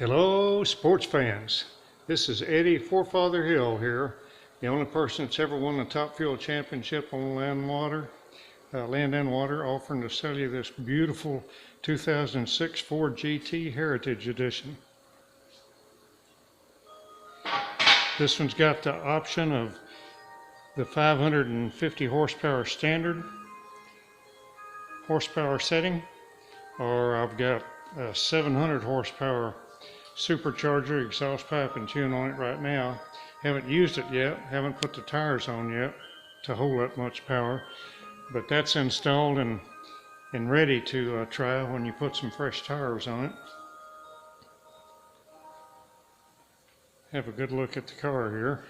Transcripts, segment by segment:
Hello, sports fans. This is Eddie FourFather Hill here, the only person that's ever won the Top Fuel Championship on land and water, offering to sell you this beautiful 2006 Ford GT Heritage Edition. This one's got the option of the 550 horsepower standard horsepower setting, or I've got a 700 horsepower supercharger exhaust pipe and tune on it right now. Haven't used it yet, haven't put the tires on yet to hold that much power, but that's installed and ready to try when you put some fresh tires on it. Have a good look at the car here.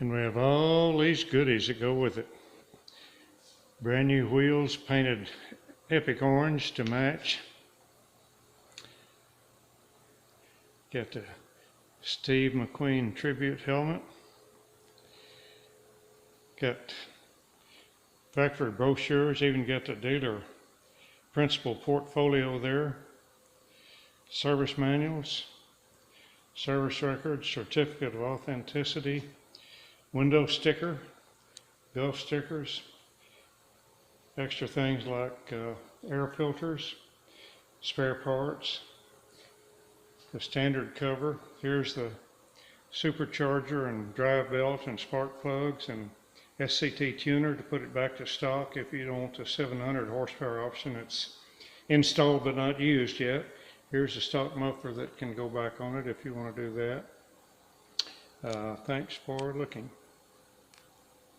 And we have all these goodies that go with it. Brand new wheels painted epic orange to match. Got the Steve McQueen tribute helmet. Got factory brochures, even got the dealer principal portfolio there. Service manuals, service records, certificate of authenticity, window sticker, Gulf stickers, extra things like air filters, spare parts, the standard cover. Here's the supercharger and drive belt and spark plugs and SCT tuner to put it back to stock if you don't want the 700 horsepower option. It's installed but not used yet. Here's the stock muffler that can go back on it if you want to do that. Thanks for looking.